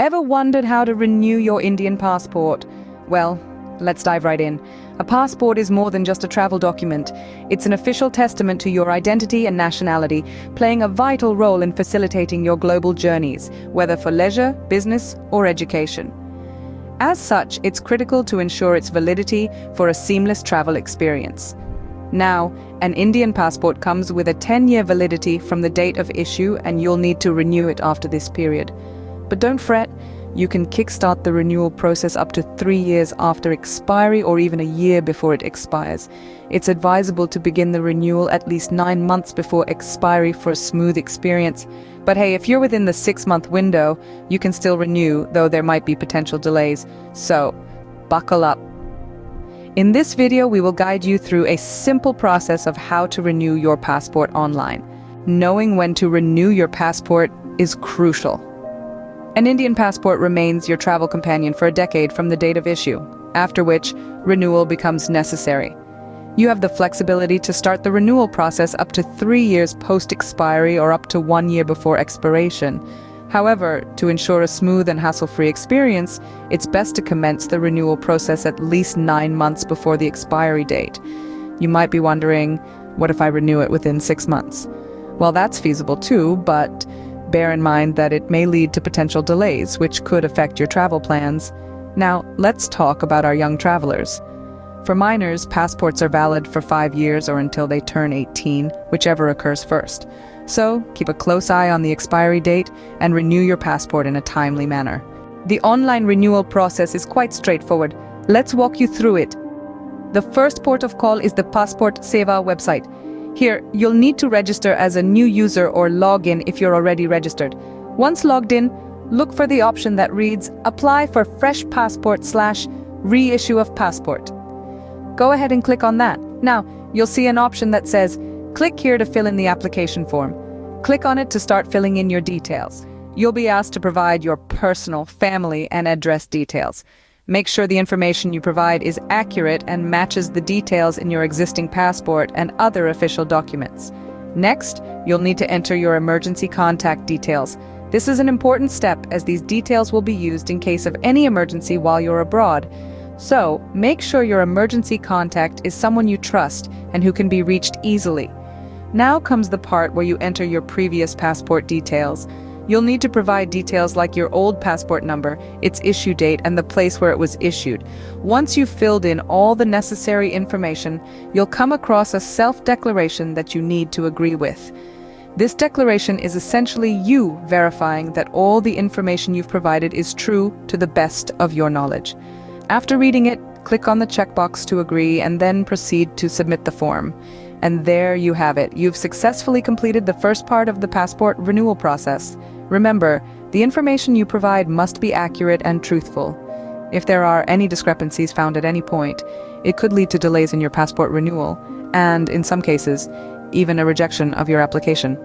Ever wondered how to renew your Indian passport? Well, let's dive right in. A passport is more than just a travel document. It's an official testament to your identity and nationality, playing a vital role in facilitating your global journeys, whether for leisure, business, or education. As such, it's critical to ensure its validity for a seamless travel experience. Now, an Indian passport comes with a 10-year validity from the date of issue, and you'll need to renew it after this period. But don't fret, you can kickstart the renewal process up to 3 years after expiry or even a year before it expires. It's advisable to begin the renewal at least 9 months before expiry for a smooth experience. But hey, if you're within the 6-month window, you can still renew, though there might be potential delays. So, buckle up. In this video, we will guide you through a simple process of how to renew your passport online. Knowing when to renew your passport is crucial. An Indian passport remains your travel companion for a decade from the date of issue, after which renewal becomes necessary. You have the flexibility to start the renewal process up to 3 years post-expiry or up to 1 year before expiration. However, to ensure a smooth and hassle-free experience, it's best to commence the renewal process at least 9 months before the expiry date. You might be wondering, what if I renew it within 6 months? Well, that's feasible too, but bear in mind that it may lead to potential delays, which could affect your travel plans. Now, let's talk about our young travelers. For minors, passports are valid for 5 years or until they turn 18, whichever occurs first. So, keep a close eye on the expiry date and renew your passport in a timely manner. The online renewal process is quite straightforward. Let's walk you through it. The first port of call is the Passport Seva website. Here, you'll need to register as a new user or log in if you're already registered. Once logged in, look for the option that reads Apply for Fresh Passport/Reissue of Passport. Go ahead and click on that. Now, you'll see an option that says, click here to fill in the application form. Click on it to start filling in your details. You'll be asked to provide your personal, family, and address details. Make sure the information you provide is accurate and matches the details in your existing passport and other official documents. Next, you'll need to enter your emergency contact details. This is an important step as these details will be used in case of any emergency while you're abroad. So, make sure your emergency contact is someone you trust and who can be reached easily. Now comes the part where you enter your previous passport details. You'll need to provide details like your old passport number, its issue date, and the place where it was issued. Once you've filled in all the necessary information, you'll come across a self-declaration that you need to agree with. This declaration is essentially you verifying that all the information you've provided is true to the best of your knowledge. After reading it, click on the checkbox to agree and then proceed to submit the form. And there you have it. You've successfully completed the first part of the passport renewal process. Remember, the information you provide must be accurate and truthful. If there are any discrepancies found at any point, it could lead to delays in your passport renewal, and in some cases, even a rejection of your application.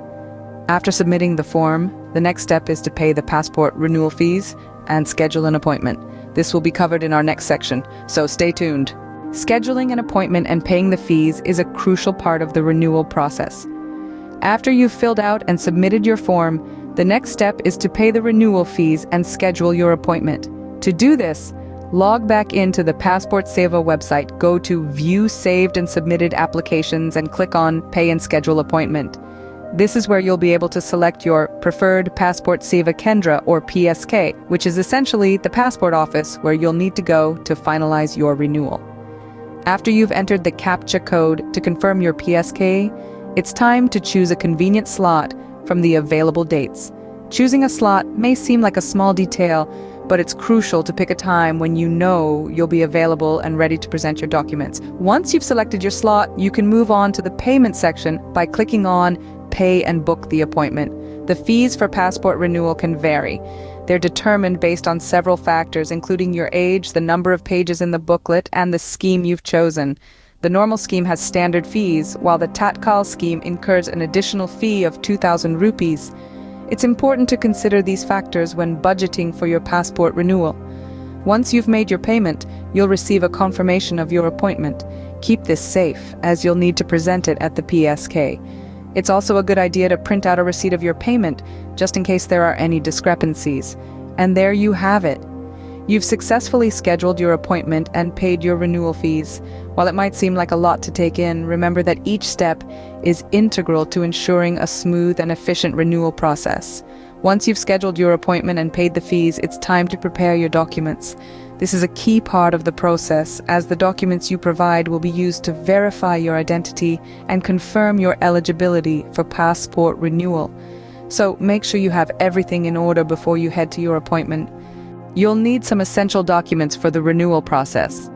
After submitting the form, the next step is to pay the passport renewal fees and schedule an appointment. This will be covered in our next section, so stay tuned. Scheduling an appointment and paying the fees is a crucial part of the renewal process. After you've filled out and submitted your form, the next step is to pay the renewal fees and schedule your appointment. To do this, log back into the Passport Seva website, go to View Saved and Submitted Applications and click on Pay and Schedule Appointment. This is where you'll be able to select your preferred Passport Seva Kendra or PSK, which is essentially the passport office where you'll need to go to finalize your renewal. After you've entered the CAPTCHA code to confirm your PSK, it's time to choose a convenient slot from the available dates. Choosing a slot may seem like a small detail, but it's crucial to pick a time when you know you'll be available and ready to present your documents. Once you've selected your slot, you can move on to the payment section by clicking on Pay and Book the Appointment. The fees for passport renewal can vary. They're determined based on several factors, including your age, the number of pages in the booklet, and the scheme you've chosen. The normal scheme has standard fees, while the Tatkal scheme incurs an additional fee of 2,000 rupees. It's important to consider these factors when budgeting for your passport renewal. Once you've made your payment, you'll receive a confirmation of your appointment. Keep this safe, as you'll need to present it at the PSK. It's also a good idea to print out a receipt of your payment, just in case there are any discrepancies. And there you have it. You've successfully scheduled your appointment and paid your renewal fees. While it might seem like a lot to take in, remember that each step is integral to ensuring a smooth and efficient renewal process. Once you've scheduled your appointment and paid the fees, it's time to prepare your documents. This is a key part of the process, as the documents you provide will be used to verify your identity and confirm your eligibility for passport renewal. So make sure you have everything in order before you head to your appointment. You'll need some essential documents for the renewal process.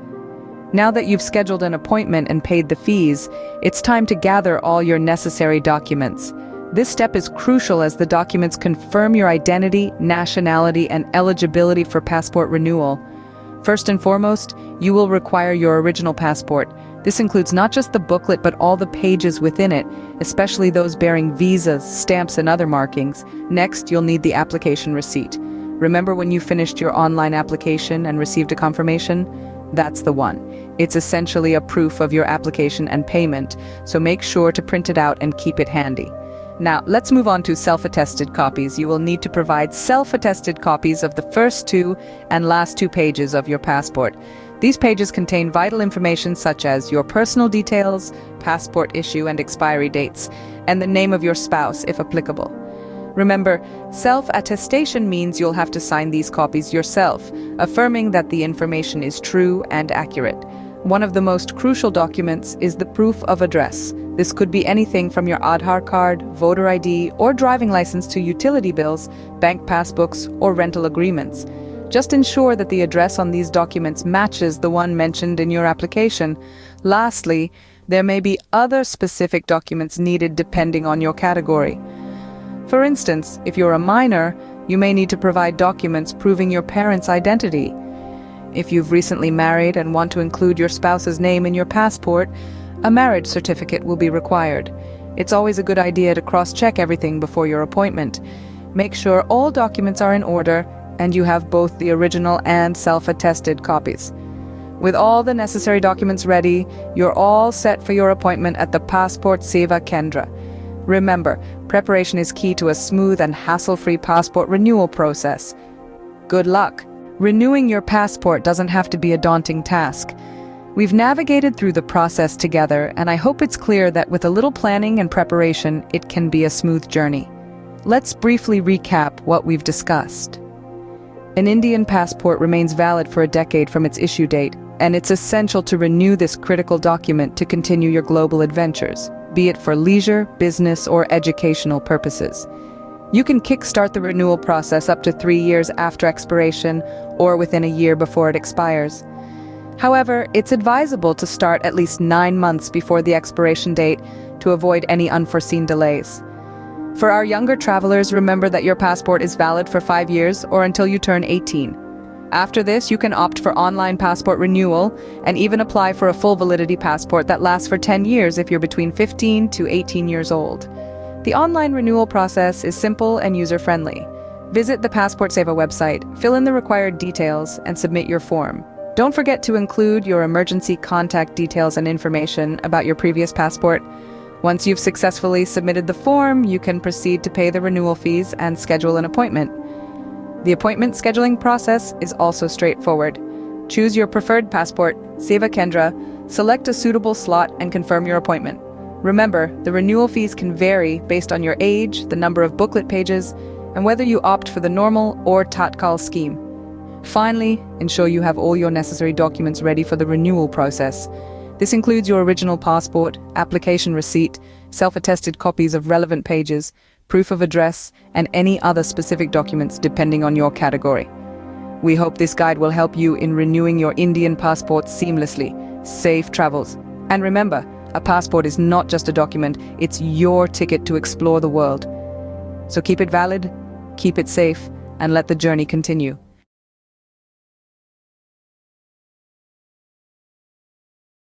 Now that you've scheduled an appointment and paid the fees, it's time to gather all your necessary documents. This step is crucial as the documents confirm your identity, nationality, and eligibility for passport renewal. First and foremost, you will require your original passport. This includes not just the booklet but all the pages within it, especially those bearing visas, stamps, and other markings. Next, you'll need the application receipt. Remember when you finished your online application and received a confirmation? That's the one. It's essentially a proof of your application and payment, so make sure to print it out and keep it handy. Now, let's move on to self-attested copies. You will need to provide self-attested copies of the first 2 and last 2 pages of your passport. These pages contain vital information such as your personal details, passport issue and expiry dates, and the name of your spouse if applicable. Remember, self-attestation means you'll have to sign these copies yourself, affirming that the information is true and accurate. One of the most crucial documents is the proof of address. This could be anything from your Aadhaar card, voter ID, or driving license to utility bills, bank passbooks, or rental agreements. Just ensure that the address on these documents matches the one mentioned in your application. Lastly, there may be other specific documents needed depending on your category. For instance, if you're a minor, you may need to provide documents proving your parents' identity. If you've recently married and want to include your spouse's name in your passport, a marriage certificate will be required. It's always a good idea to cross-check everything before your appointment. Make sure all documents are in order and you have both the original and self-attested copies. With all the necessary documents ready, you're all set for your appointment at the Passport Seva Kendra. Remember, preparation is key to a smooth and hassle-free passport renewal process. Good luck! Renewing your passport doesn't have to be a daunting task. We've navigated through the process together, and I hope it's clear that with a little planning and preparation, it can be a smooth journey. Let's briefly recap what we've discussed. An Indian passport remains valid for a decade from its issue date, and it's essential to renew this critical document to continue your global adventures, be it for leisure, business, or educational purposes. You can kickstart the renewal process up to 3 years after expiration or within a year before it expires. However, it's advisable to start at least 9 months before the expiration date to avoid any unforeseen delays. For our younger travelers, remember that your passport is valid for 5 years or until you turn 18. After this, you can opt for online passport renewal and even apply for a full validity passport that lasts for 10 years if you're between 15 to 18 years old. The online renewal process is simple and user-friendly. Visit the Passport Seva website, fill in the required details, and submit your form. Don't forget to include your emergency contact details and information about your previous passport. Once you've successfully submitted the form, you can proceed to pay the renewal fees and schedule an appointment. The appointment scheduling process is also straightforward. Choose your preferred passport, Seva Kendra, select a suitable slot, and confirm your appointment. Remember, the renewal fees can vary based on your age, the number of booklet pages, and whether you opt for the normal or Tatkal scheme. Finally, ensure you have all your necessary documents ready for the renewal process. This includes your original passport, application receipt, self-attested copies of relevant pages, proof of address, and any other specific documents depending on your category. We hope this guide will help you in renewing your Indian passport seamlessly. Safe travels. And remember, a passport is not just a document, it's your ticket to explore the world. So keep it valid, keep it safe, and let the journey continue.